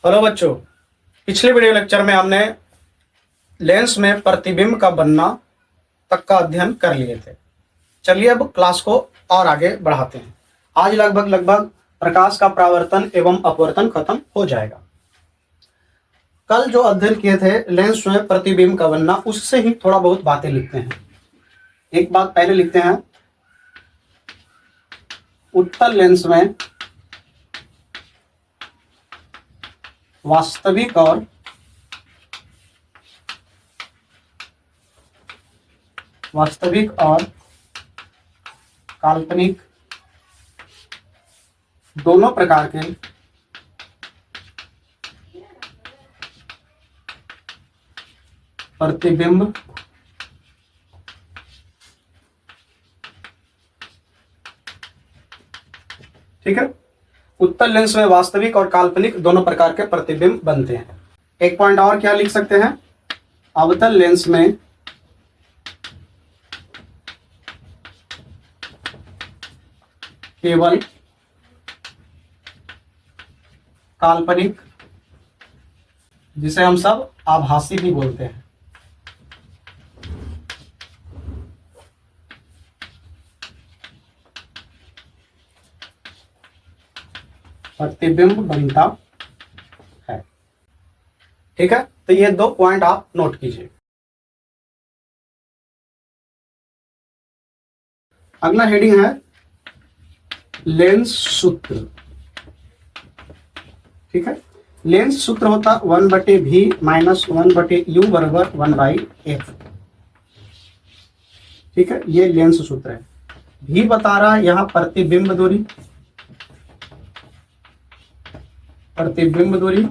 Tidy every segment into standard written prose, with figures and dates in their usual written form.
Hello बच्चों, पिछले video lecture में हमने लेंस में प्रतिबिंब का बनना तक का अध्ययन कर लिए थे। चलिए अब क्लास को और आगे बढ़ाते हैं। आज लगभग प्रकाश का परावर्तन एवं अपवर्तन खत्म हो जाएगा। कल जो अध्ययन किए थे लेंस में प्रतिबिंब का बनना, उससे ही थोड़ा बहुत बातें लिखते हैं। एक बात पहले लिखते हैं, उत्तल लेंस में वास्तविक और काल्पनिक दोनों प्रकार के प्रतिबिंब ठीक है। उत्तल लेंस में वास्तविक और काल्पनिक दोनों प्रकार के प्रतिबिंब बनते हैं। एक पॉइंट और क्या लिख सकते हैं, अवतल लेंस में केवल काल्पनिक, जिसे हम सब आभासी भी बोलते हैं, प्रतिबिंब बनता है। ठीक है, तो ये दो पॉइंट आप नोट कीजिए। अगला हेडिंग है लेंस सूत्र। ठीक है, लेंस सूत्र होता 1/v माइनस 1/u बराबर 1/f। ठीक है, ये लेंस सूत्र है। v बता रहा है यहां प्रतिबिंब दूरी,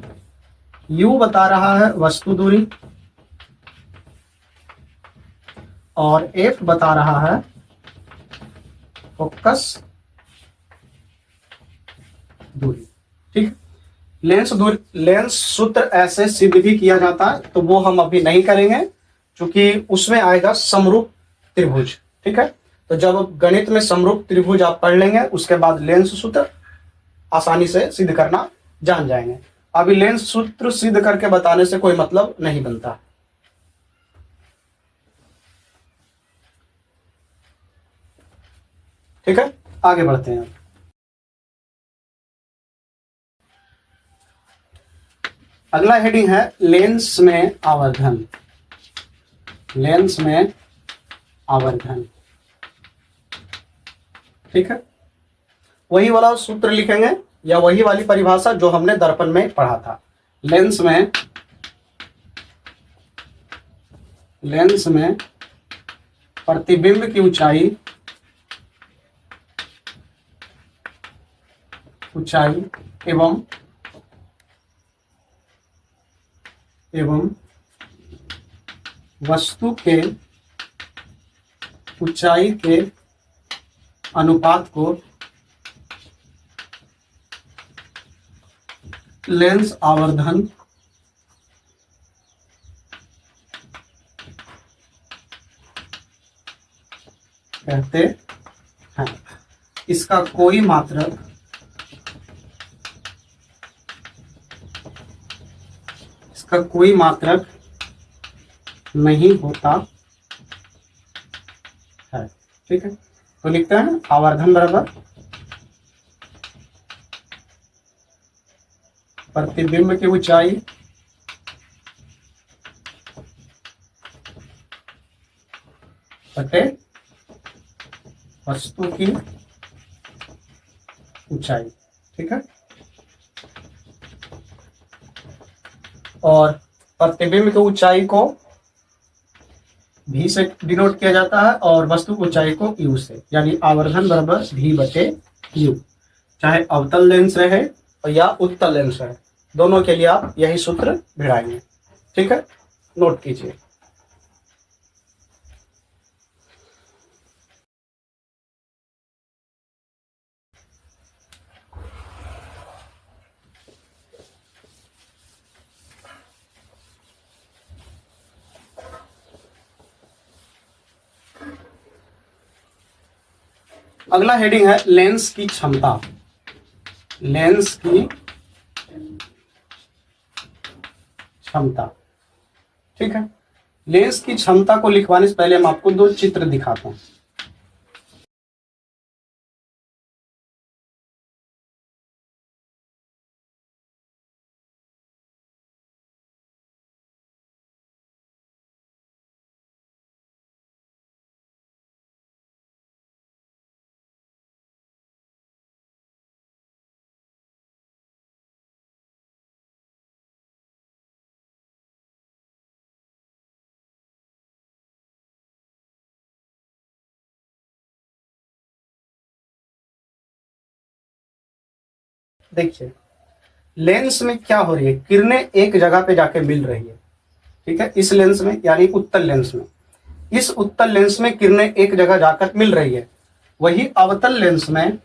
u बता रहा है वस्तु दूरी, और f बता रहा है फोकस दूरी। ठीक, लेंस सूत्र ऐसे सिद्ध भी किया जाता है, तो वो हम अभी नहीं करेंगे क्योंकि उसमें आएगा समरूप त्रिभुज। ठीक है, तो जब गणित में समरूप त्रिभुज आप पढ़ लेंगे, उसके बाद लेंस सूत्र आसानी से सिद्ध करना जान जाएंगे। अभी लेंस सूत्र सिद्ध करके बताने से कोई मतलब नहीं बनता। ठीक है, आगे बढ़ते हैं। अगला हेडिंग है लेंस में आवर्धन। लेंस में आवर्धन, ठीक है, वही वाला सूत्र लिखेंगे या वही वाली परिभाषा जो हमने दर्पण में पढ़ा था। लेंस में प्रतिबिंब की ऊंचाई एवं वस्तु के ऊंचाई के अनुपात को लेंस आवर्धन कहते हैं। इसका कोई मात्रक नहीं होता है। ठीक है, तो लिखते हैं आवर्धन बराबर प्रतिबिंब की ऊंचाई बटे वस्तु की ऊंचाई। ठीक है, और प्रतिबिंब की ऊंचाई को v से डिनोट किया जाता है और वस्तु ऊंचाई को u से, यानी आवर्धन बराबर v बटे u। चाहे अवतल लेंस रहे या उत्तल लेंस रहे, दोनों के लिए आप यही सूत्र भिड़ाएंगे। ठीक है, नोट कीजिए। अगला हेडिंग है लेंस की क्षमता। लेंस की क्षमता। ठीक है, लेंस की क्षमता को लिखवाने से पहले हम आपको दो चित्र दिखाते हैं। देखिए, लेंस में क्या हो रही है, किरणें एक जगह पे जाके मिल रही है। ठीक है, इस लेंस में यानी उत्तल लेंस में, इस उत्तल लेंस में किरणें एक जगह जाकर मिल रही है। वही अवतल लेंस में,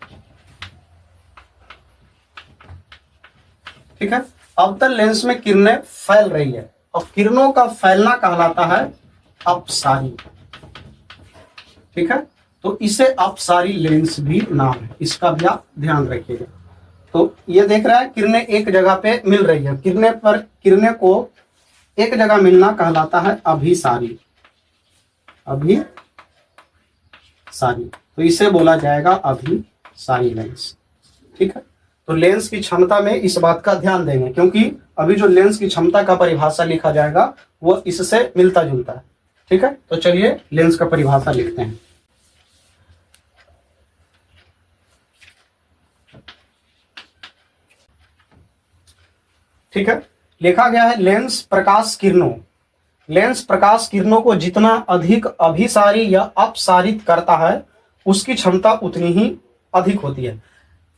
ठीक है, अवतल लेंस में किरणें फैल रही है और किरणों का फैलना कहलाता है अपसारी। ठीक है, तो इसे अपसारी लेंस भी नाम है, इसका भी आप ध्यान रखिएगा। तो ये देख रहा है किरणें एक जगह पे मिल रही है, किरणें को एक जगह मिलना कहलाता है अभिसारी। अभिसारी, तो इसे बोला जाएगा अभिसारी लेंस। ठीक है, तो लेंस की क्षमता में इस बात का ध्यान देंगे, क्योंकि अभी जो लेंस की क्षमता का परिभाषा लिखा जाएगा वो इससे मिलता जुलता है। ठीक है, तो चलिए लेंस का परिभाषा लिखते हैं। ठीक है, लिखा गया है लेंस प्रकाश किरणों को जितना अधिक अभिसारी या अपसारित करता है उसकी क्षमता उतनी ही अधिक होती है।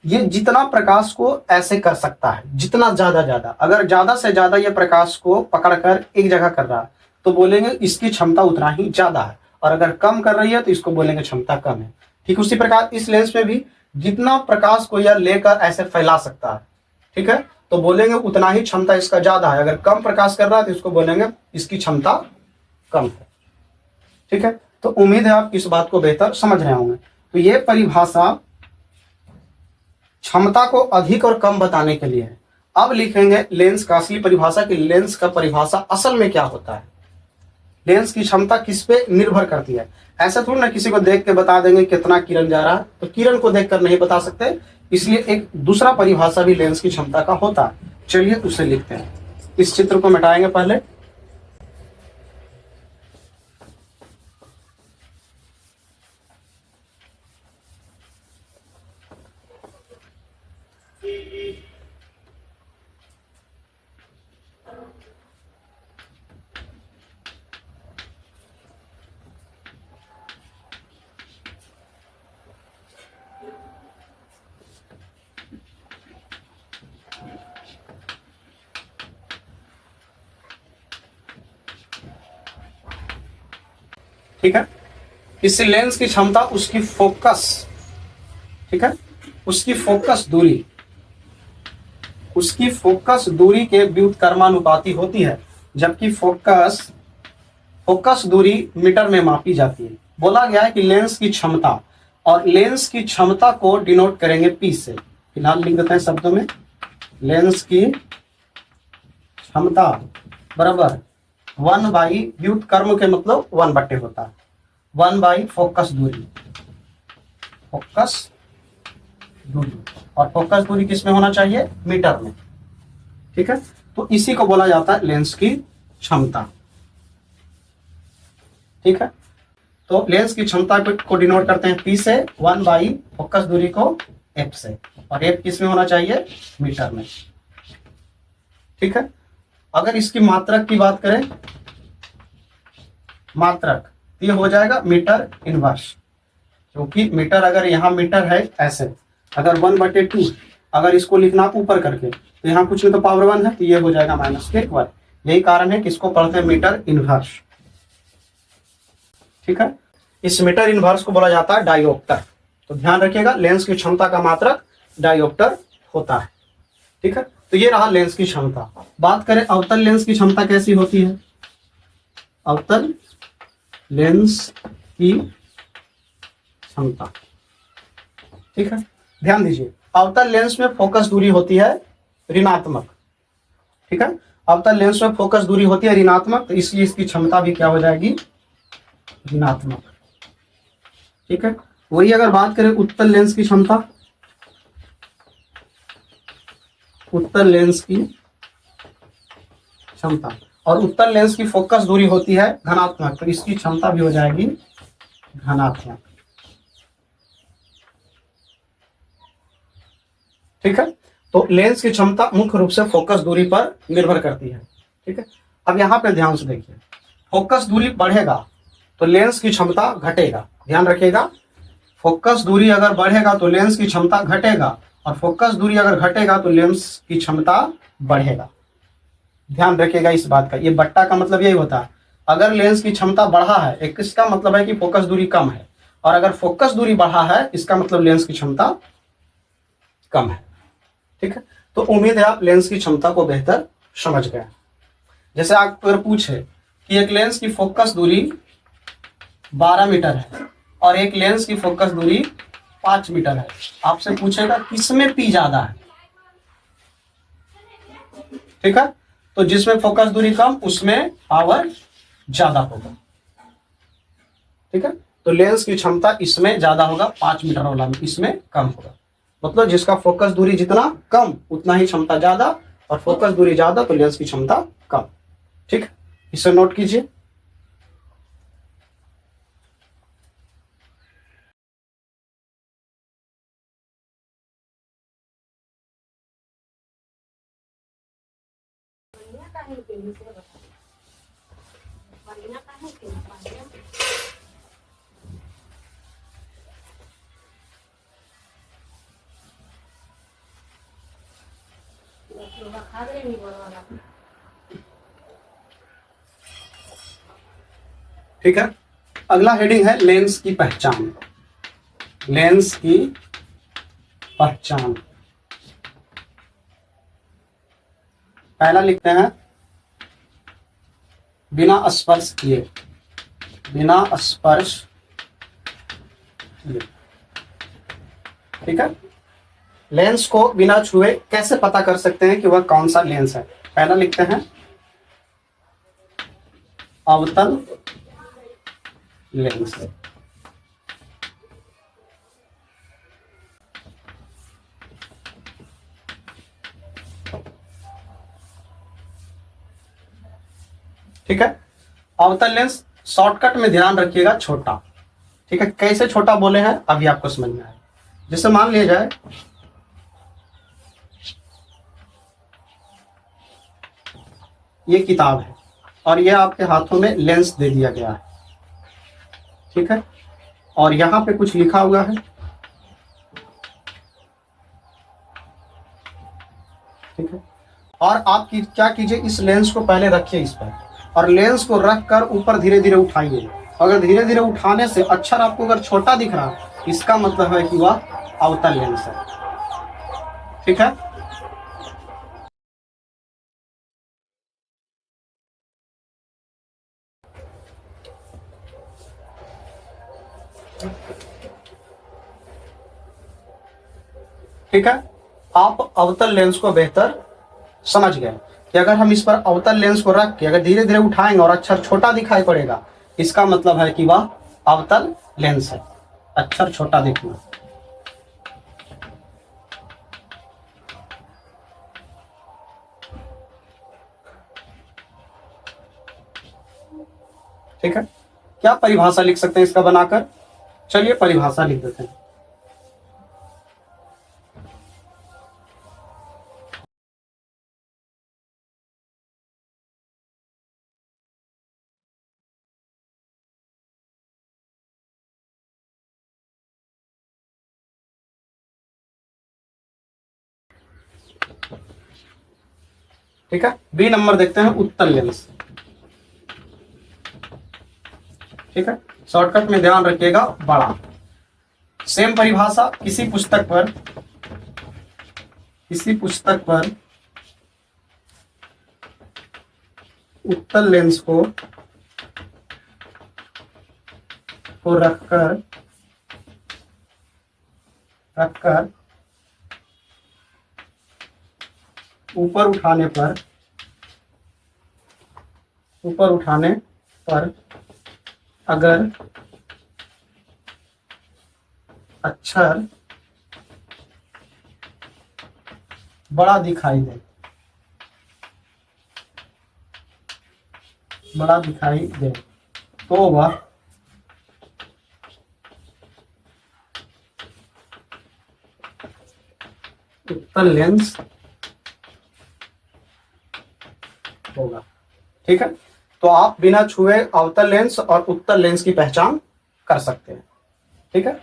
ये जितना प्रकाश को ऐसे कर सकता है, जितना ज्यादा, अगर ज्यादा से ज्यादा ये प्रकाश को पकड़कर एक जगह कर रहा है तो बोलेंगे इसकी क्षमता उतना ही ज्यादा है, और अगर कम कर रही है तो इसको बोलेंगे क्षमता कम है। ठीक उसी प्रकार इस लेंस में भी जितना प्रकाश को यह लेकर ऐसे फैला सकता है, ठीक है, तो बोलेंगे उतना ही क्षमता इसका ज्यादा है। अगर कम प्रकाश कर रहा है तो इसको बोलेंगे इसकी क्षमता कम है। ठीक है, तो उम्मीद है आप इस बात को बेहतर समझ रहे होंगे। तो ये परिभाषा क्षमता को अधिक और कम बताने के लिए है। अब लिखेंगे लेंस का असली परिभाषा कि लेंस का परिभाषा असल में क्या होता है, लेंस की क्षमता किस पे निर्भर करती है। ऐसा थोड़ा ना किसी को देख के बता देंगे कितना किरण जा रहा है, तो किरण को देखकर नहीं बता सकते, इसलिए एक दूसरा परिभाषा भी लेंस की क्षमता का होता है। चलिए उसे लिखते हैं। इस चित्र को मिटाएंगे पहले। ठीक है, इस लेंस की क्षमता उसकी फोकस, ठीक है, उसकी फोकस दूरी के व्युत्क्रमानुपाती होती है, जबकि फोकस दूरी मीटर में मापी जाती है। बोला गया है कि लेंस की क्षमता, और लेंस की क्षमता को डिनोट करेंगे पी से। फिलहाल लिख देते हैं शब्दों में, लेंस की क्षमता बराबर 1/, व्युत्क्रम के मतलब 1/, होता है 1/, फोकस दूरी, और फोकस दूरी किस में होना चाहिए, मीटर में। ठीक है, तो इसी को बोला जाता है लेंस की क्षमता। ठीक है, तो लेंस की क्षमता को डिनोट करते हैं पी से, 1/, फोकस दूरी को एफ से, और एफ किस में होना चाहिए, मीटर में। ठीक है, अगर इसकी मात्रक की बात करें, मात्रक ये हो जाएगा मीटर इनवर्स, क्योंकि मीटर अगर यहाँ मीटर है ऐसे, अगर 1/2 अगर इसको लिखना ऊपर करके तो यहाँ कुछ नहीं तो पावर 1 है, तो ये हो जाएगा -1। यही कारण है कि इसको पढ़ते हैं मीटर इनवर्स। ठीक है, इस मीटर इनवर्स को बोला जाता है डायोप्टर। तो ध्यान रखिएगा, लेंस की क्षमता का मात्रक डायोप्टर होता है। ठीक है, तो ये रहा लेंस की क्षमता। बात करें अवतल लेंस की क्षमता कैसी होती है। अवतल लेंस की क्षमता, ठीक है, ध्यान दीजिए, अवतल लेंस में फोकस दूरी होती है ऋणात्मक। ठीक है, अवतल लेंस में फोकस दूरी होती है ऋणात्मक, तो इसलिए इसकी क्षमता भी क्या हो जाएगी, ऋणात्मक। ठीक है, वही अगर बात करें उत्तल लेंस की क्षमता, उत्तल लेंस की क्षमता, और उत्तल लेंस की फोकस दूरी होती है धनात्मक, तो इसकी क्षमता भी हो जाएगी धनात्मक। ठीक है, तो लेंस की क्षमता मुख्य रूप से फोकस दूरी पर निर्भर करती है। ठीक है, अब यहां पे ध्यान से देखिए, फोकस दूरी बढ़ेगा तो लेंस की क्षमता घटेगा, ध्यान रखिएगा। फोकस दूरी अगर बढ़ेगा तो लेंस की क्षमता घटेगा, और फोकस दूरी अगर घटेगा तो लेंस की क्षमता बढ़ेगा। ध्यान रखिएगा इस बात का, ये बट्टा का मतलब यही होता है, अगर लेंस की क्षमता बढ़ा है एक, इसका मतलब है कि फोकस दूरी कम है, और अगर फोकस दूरी बढ़ा है इसका मतलब लेंस की क्षमता कम है। ठीक है, तो उम्मीद है आप लेंस की क्षमता को बेहतर समझ गए। जैसे आप अगर पूछे कि एक लेंस की फोकस दूरी 12 मीटर है और एक लेंस की फोकस दूरी 5 मीटर है, आपसे पूछेगा किसमें पी ज्यादा है। ठीक है, तो जिसमें फोकस दूरी कम उसमें पावर ज्यादा होगा। ठीक है, तो लेंस की क्षमता इसमें ज्यादा होगा, 5 मीटर वाला में इसमें कम होगा। मतलब जिसका फोकस दूरी जितना कम उतना ही क्षमता ज्यादा, और फोकस दूरी ज्यादा तो लेंस की क्षमता कम। ठीक है, इसे नोट कीजिए। ठीक है, अगला हेडिंग है लेंस की पहचान। लेंस की पहचान, पहला लिखते हैं बिना स्पर्श किए, बिना स्पर्श किए। ठीक है, लेंस को बिना छुए कैसे पता कर सकते हैं कि वह कौन सा लेंस है। पहला लिखते हैं अवतल लेंस। ठीक है, अवतल लेंस शॉर्टकट में ध्यान रखिएगा छोटा। ठीक है, कैसे छोटा बोले हैं अभी आपको समझ में आए। जैसे मान लिया जाए ये किताब है और ये आपके हाथों में लेंस दे दिया गया है। ठीक है, और यहां पे कुछ लिखा हुआ है। ठीक है, और आप क्या कीजिए, इस लेंस को पहले रखिए इस पर, और लेंस को रख कर ऊपर धीरे धीरे उठाइए। अगर धीरे धीरे उठाने से अक्षर आपको अगर छोटा दिख रहा इसका मतलब है कि वह अवतल लेंस है। ठीक है, ठीक है, आप अवतल लेंस को बेहतर समझ गए कि अगर हम इस पर अवतल लेंस को रख के अगर धीरे धीरे उठाएंगे और अक्षर छोटा दिखाई पड़ेगा, इसका मतलब है कि वह अवतल लेंस है, अक्षर छोटा दिखना। ठीक है, क्या परिभाषा लिख सकते हैं इसका बनाकर, चलिए परिभाषा लिख देते हैं। ठीक है, बी नंबर देखते हैं उत्तल लेंस। ठीक है, शॉर्टकट में ध्यान रखिएगा बड़ा। सेम परिभाषा किसी पुस्तक पर उत्तल लेंस को रखकर ऊपर उठाने पर ऊपर उठाने पर अगर अक्षर बड़ा दिखाई दे, तो वह उत्तल लेंस होगा। ठीक है, तो आप बिना छुए अवतल लेंस और उत्तल लेंस की पहचान कर सकते हैं। ठीक है,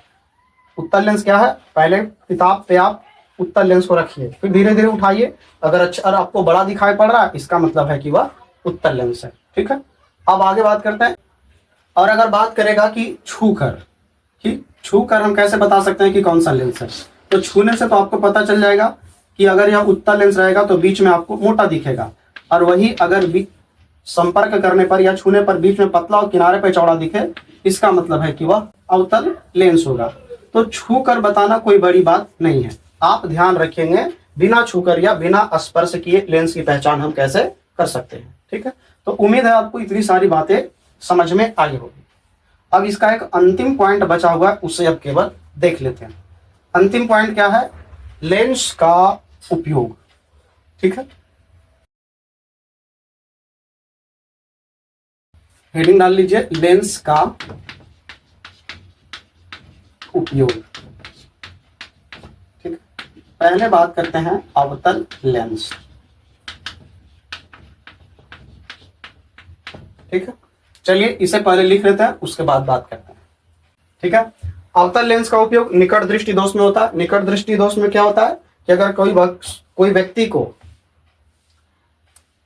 उत्तल लेंस क्या है, पहले किताब पे आप उत्तल लेंस को रखिए, फिर धीरे धीरे उठाइए, अगर अक्षर आपको बड़ा दिखाई पड़ रहा है इसका मतलब है कि वह उत्तल लेंस है। ठीक है, अब आगे बात करते हैं। और अगर बात करेगा कि छू कर हम कैसे बता सकते हैं कि कौन सा लेंस है, तो छूने से तो आपको पता चल जाएगा कि अगर यह उत्तल लेंस रहेगा तो बीच में आपको मोटा दिखेगा, और वही अगर संपर्क करने पर या छूने पर बीच में पतला और किनारे पर चौड़ा दिखे, इसका मतलब है कि वह अवतल लेंस होगा। तो छू कर बताना कोई बड़ी बात नहीं है, आप ध्यान रखेंगे बिना छूकर या बिना स्पर्श किए लेंस की पहचान हम कैसे कर सकते हैं। ठीक है, तो उम्मीद है आपको इतनी सारी बातें समझ में आई होगी। अब इसका एक अंतिम पॉइंट बचा हुआ है, उसे अब केवल देख लेते हैं। अंतिम पॉइंट क्या है, लेंस का उपयोग। ठीक है, हेडिंग डाल लीजिए, लेंस का उपयोग। ठीक है, पहले बात करते हैं अवतल लेंस। ठीक है, चलिए इसे पहले लिख लेते हैं, उसके बाद बात करते हैं। ठीक है, अवतल लेंस का उपयोग निकट दृष्टि दोष में होता है। निकट दृष्टि दोष में क्या होता है कि अगर कोई व्यक्ति को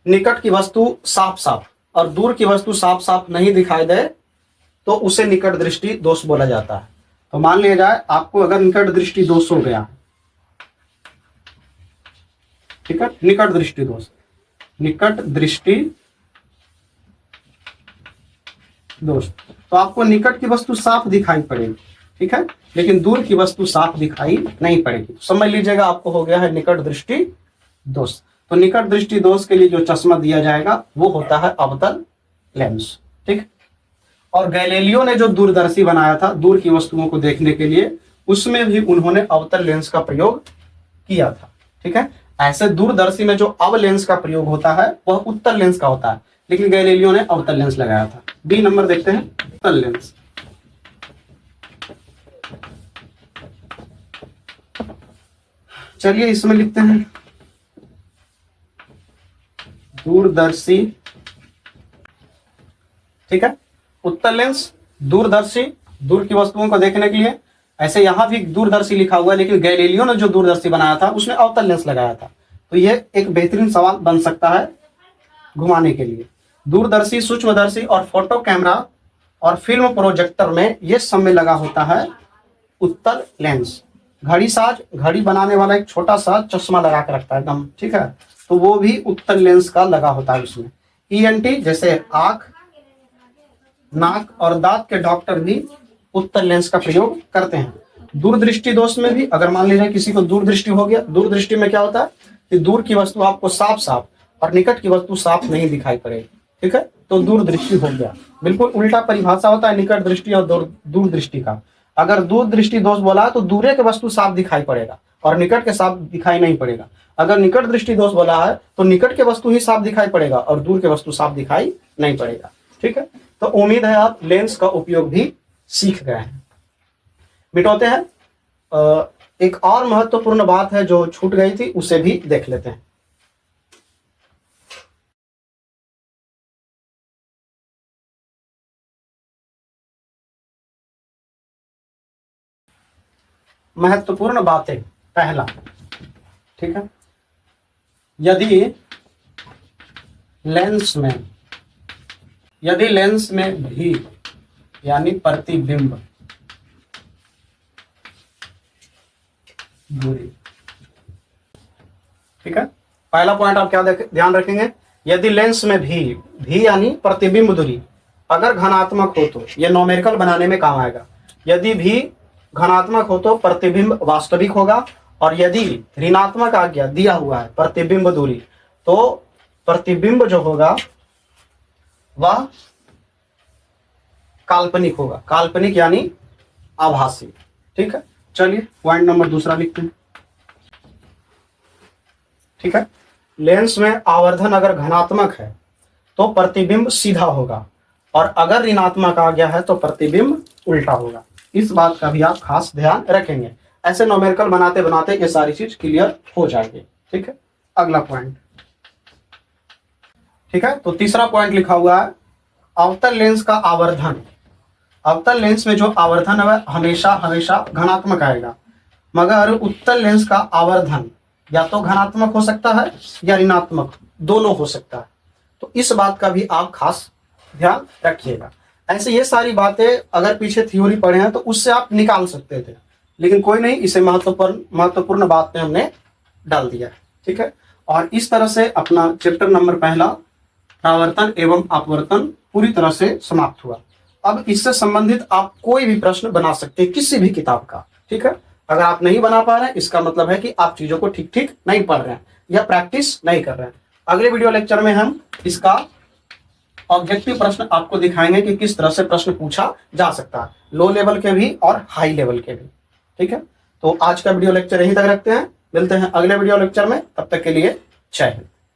निकट की वस्तु साफ साफ और दूर की वस्तु साफ साफ नहीं दिखाई दे तो उसे निकट दृष्टि दोष बोला जाता है। तो मान लिया जाए आपको अगर निकट दृष्टि दोष हो गया, ठीक है, निकट दृष्टि दोष तो आपको निकट की वस्तु साफ दिखाई पड़ेगी, ठीक है, लेकिन दूर की वस्तु साफ दिखाई नहीं पड़ेगी। तो समझ लीजिएगा आपको हो गया है निकट दृष्टि दोष। तो निकट दृष्टि दोष के लिए जो चश्मा दिया जाएगा वो होता है अवतल लेंस। ठीक, और गैलीलियो ने जो दूरदर्शी बनाया था दूर की वस्तुओं को देखने के लिए, उसमें भी उन्होंने अवतल लेंस का प्रयोग किया था। ठीक है, ऐसे दूरदर्शी में जो अब लेंस का प्रयोग होता है वह उत्तल लेंस का होता है, लेकिन गैलीलियो ने अवतल लेंस लगाया था। बी नंबर देखते हैं, उत्तल लेंस। चलिए इसमें लिखते हैं दूरदर्शी। ठीक है, उत्तल लेंस दूरदर्शी, दूर की वस्तुओं को देखने के लिए। ऐसे यहां भी दूरदर्शी लिखा हुआ है, लेकिन गैलीलियो ने जो दूरदर्शी बनाया था उसने अवतल लेंस लगाया था। तो यह एक बेहतरीन सवाल बन सकता है घुमाने के लिए। दूरदर्शी, सूक्ष्मदर्शी और फोटो कैमरा और फिल्म प्रोजेक्टर में यह सब में लगा होता है उत्तल लेंस। घड़ी बनाने वाला एक छोटा सा चश्मा लगा के रखता है एकदम, ठीक है, तो वो भी उत्तल लेंस का लगा होता है उसमें। ईएनटी जैसे आंख, नाक और दांत के डॉक्टर भी उत्तल लेंस का प्रयोग करते हैं। दूरदृष्टि दोष में भी अगर मान लीजिए किसी को दूरदृष्टि हो गया, दूरदृष्टि में क्या होता है कि दूर की वस्तु आपको साफ साफ और निकट की वस्तु साफ नहीं दिखाई पड़ेगी। ठीक है, तो दूरदृष्टि हो गया। बिल्कुल उल्टा परिभाषा होता है निकट दृष्टि और दूरदृष्टि का। अगर दूरदृष्टि दोष बोला तो दूरे के वस्तु साफ दिखाई पड़ेगा और निकट के साफ दिखाई नहीं पड़ेगा। अगर निकट दृष्टि दोष बोला है तो निकट के वस्तु ही साफ दिखाई पड़ेगा और दूर के वस्तु साफ दिखाई नहीं पड़ेगा। ठीक है, तो उम्मीद है आप लेंस का उपयोग भी सीख गए हैं। मिटाते हैं, एक और महत्वपूर्ण बात है जो छूट गई थी, उसे भी देख लेते हैं। महत्वपूर्ण बातें, पहला, ठीक है, यदि लेंस में भी यानी प्रतिबिंब दूरी। ठीक है, पहला पॉइंट आप क्या ध्यान रखेंगे, यदि लेंस में भी यानी प्रतिबिंब दूरी अगर घनात्मक हो तो यह न्यूमेरिकल बनाने में काम आएगा। यदि भी घनात्मक हो तो प्रतिबिंब वास्तविक होगा, और यदि ऋणात्मक आज्ञा दिया हुआ है प्रतिबिंब दूरी तो प्रतिबिंब जो होगा वह काल्पनिक होगा, काल्पनिक यानी आभासी। ठीक है, चलिए पॉइंट नंबर दूसरा लिखते हैं। ठीक है, लेंस में आवर्धन अगर धनात्मक है तो प्रतिबिंब सीधा होगा, और अगर ऋणात्मक आ गया है तो प्रतिबिंब उल्टा होगा। इस बात का भी आप खास ध्यान रखेंगे। ऐसे नोमेरिकल बनाते बनाते ये सारी चीज क्लियर हो जाएगी। ठीक है, अगला पॉइंट। ठीक है, तो तीसरा पॉइंट लिखा हुआ है अवतल लेंस का आवर्धन। अवतल लेंस में जो आवर्धन है हमेशा हमेशा धनात्मक आएगा, मगर उत्तल लेंस का आवर्धन या तो धनात्मक हो सकता है या ऋणात्मक, दोनों हो सकता है। तो इस बात का भी आप खास ध्यान रखिएगा। ऐसे ये सारी बातें अगर पीछे थ्योरी पढ़े हैं तो उससे आप निकाल सकते थे, लेकिन कोई नहीं, इसे महत्वपूर्ण बात में हमने डाल दिया है। ठीक है, और इस तरह से अपना चैप्टर नंबर पहला परावर्तन एवं अपवर्तन पूरी तरह से समाप्त हुआ। अब इससे संबंधित आप कोई भी प्रश्न बना सकते हैं किसी भी किताब का। ठीक है, अगर आप नहीं बना पा रहे हैं इसका मतलब है कि आप चीजों को ठीक ठीक नहीं पढ़ रहे हैं या प्रैक्टिस नहीं कर रहे हैं। अगले वीडियो लेक्चर में हम इसका ऑब्जेक्टिव प्रश्न आपको दिखाएंगे कि किस तरह से प्रश्न पूछा जा सकता है, लो लेवल के भी और हाई लेवल के भी। ठीक है, तो आज का वीडियो लेक्चर यहीं तक रखते हैं, मिलते हैं अगले वीडियो लेक्चर में, तब तक के लिए जय हिंद।